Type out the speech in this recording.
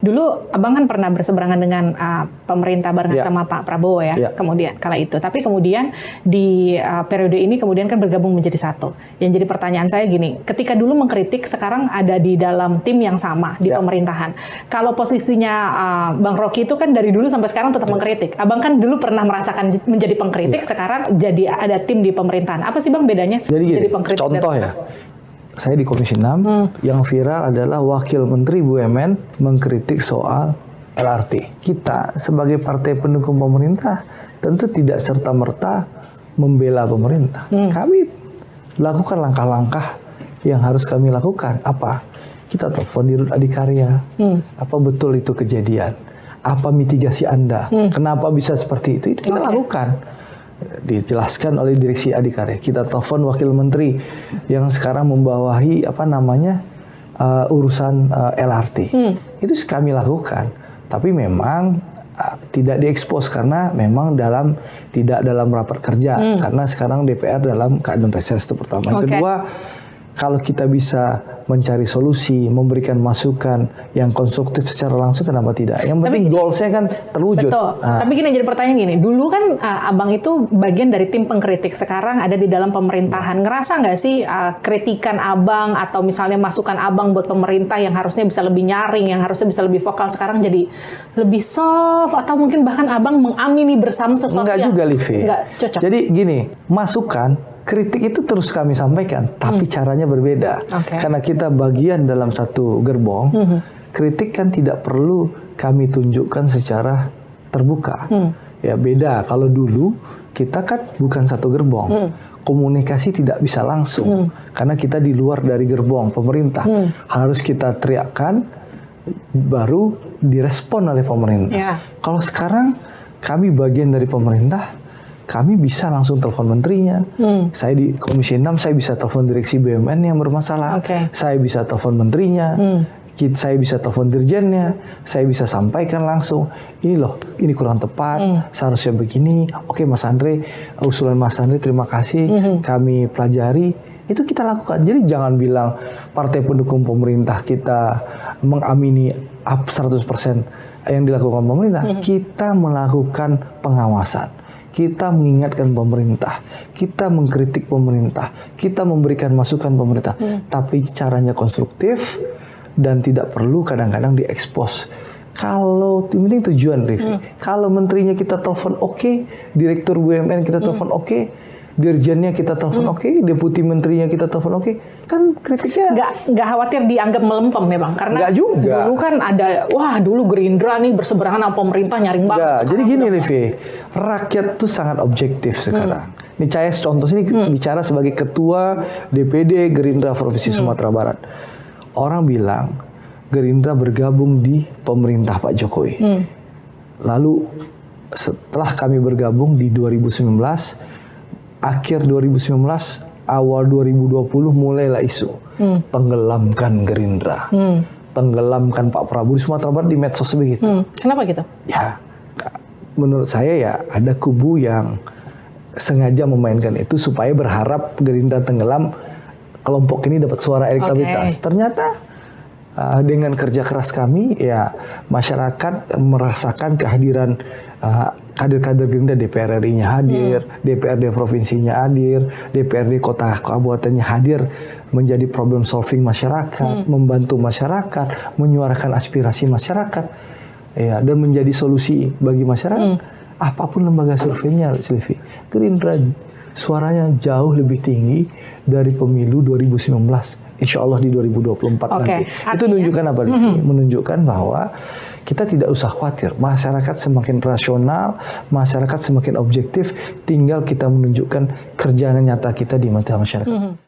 Dulu Abang kan pernah berseberangan dengan pemerintah barengan sama Pak Prabowo ya, kemudian kala itu. Tapi kemudian di periode ini kemudian kan bergabung menjadi satu. Yang jadi pertanyaan saya gini, ketika dulu mengkritik, sekarang ada di dalam tim yang sama di pemerintahan. Kalau posisinya Bang Rocky itu kan dari dulu sampai sekarang tetap mengkritik. Abang kan dulu pernah merasakan menjadi pengkritik, sekarang jadi ada tim di pemerintahan. Apa sih Bang bedanya jadi pengkritik? Contoh ya. Saya di Komisi 6, yang viral adalah Wakil Menteri BUMN mengkritik soal LRT. Kita sebagai partai pendukung pemerintah tentu tidak serta-merta membela pemerintah. Kami lakukan langkah-langkah yang harus kami lakukan. Apa? Kita telepon Dirut Adikarya. Apa betul itu kejadian? Apa mitigasi Anda? Kenapa bisa seperti itu? Itu kita lakukan. Dijelaskan oleh Direksi Adikarya. Kita telepon Wakil Menteri yang sekarang membawahi urusan LRT. Itu kami lakukan. Tapi memang tidak diekspos karena memang tidak dalam rapat kerja. Karena sekarang DPR dalam keadaan reses, itu pertama. Yang kedua, kalau kita bisa mencari solusi, memberikan masukan yang konstruktif secara langsung, kenapa tidak? Yang penting goalsnya kan terwujud. Betul. Tapi gini, jadi pertanyaan gini, dulu kan Abang itu bagian dari tim pengkritik, sekarang ada di dalam pemerintahan. Ngerasa nggak sih kritikan Abang atau misalnya masukan Abang buat pemerintah yang harusnya bisa lebih nyaring, yang harusnya bisa lebih vokal, sekarang jadi lebih soft, atau mungkin bahkan Abang mengamini bersama sesuatu Enggak juga, Livi. Enggak cocok. Jadi gini, masukan, kritik itu terus kami sampaikan, tapi caranya berbeda. Karena kita bagian dalam satu gerbong, kritik kan tidak perlu kami tunjukkan secara terbuka. Ya beda, kalau dulu kita kan bukan satu gerbong. Komunikasi tidak bisa langsung, karena kita di luar dari gerbong pemerintah. Harus kita teriakkan, baru direspon oleh pemerintah. Kalau sekarang kami bagian dari pemerintah, kami bisa langsung telepon menterinya. Saya di Komisi 6, saya bisa telepon direksi BUMN yang bermasalah. Saya bisa telepon menterinya. Saya bisa telepon dirjennya. Saya bisa sampaikan langsung, ini loh, ini kurang tepat, seharusnya begini. Oke Mas Andre, usulan Mas Andre terima kasih, kami pelajari. Itu kita lakukan. Jadi jangan bilang partai pendukung pemerintah kita mengamini 100% yang dilakukan pemerintah. Kita melakukan pengawasan. Kita mengingatkan pemerintah, kita mengkritik pemerintah, kita memberikan masukan pemerintah, tapi caranya konstruktif dan tidak perlu kadang-kadang diekspos. Kalau penting tujuan, Rivi. Kalau menterinya kita telepon direktur BUMN kita telepon dirjennya kita telepon deputi menterinya kita telepon kan kritiknya nggak khawatir dianggap melempem ya Bang, karena dulu kan ada dulu Gerindra nih berseberangan sama pemerintah nyaring banget. Jadi gini Livi, rakyat tuh sangat objektif sekarang. Ini saya contoh sini bicara sebagai ketua DPD Gerindra Provinsi Sumatera Barat. Orang bilang Gerindra bergabung di pemerintah Pak Jokowi. Lalu setelah kami bergabung di 2019, akhir 2019, awal 2020 mulailah isu tenggelamkan Gerindra, tenggelamkan Pak Prabowo di Sumatera Barat di medsos begitu. Kenapa gitu? Ya, menurut saya ya ada kubu yang sengaja memainkan itu supaya berharap Gerindra tenggelam, kelompok ini dapat suara elektabilitas. Ternyata dengan kerja keras kami, ya masyarakat merasakan kehadiran kader-kader Gerindra. DPR RI-nya hadir, DPRD provinsinya hadir, DPRD kota kabupatennya hadir, menjadi problem solving masyarakat, membantu masyarakat, menyuarakan aspirasi masyarakat, ya, dan menjadi solusi bagi masyarakat. Apapun lembaga surveinya, Silvi, Gerindra suaranya jauh lebih tinggi dari pemilu 2019. Insya Allah di 2024 nanti. Itu menunjukkan apa, Livi? Menunjukkan bahwa kita tidak usah khawatir. Masyarakat semakin rasional, masyarakat semakin objektif. Tinggal kita menunjukkan kerja nyata kita di mata masyarakat.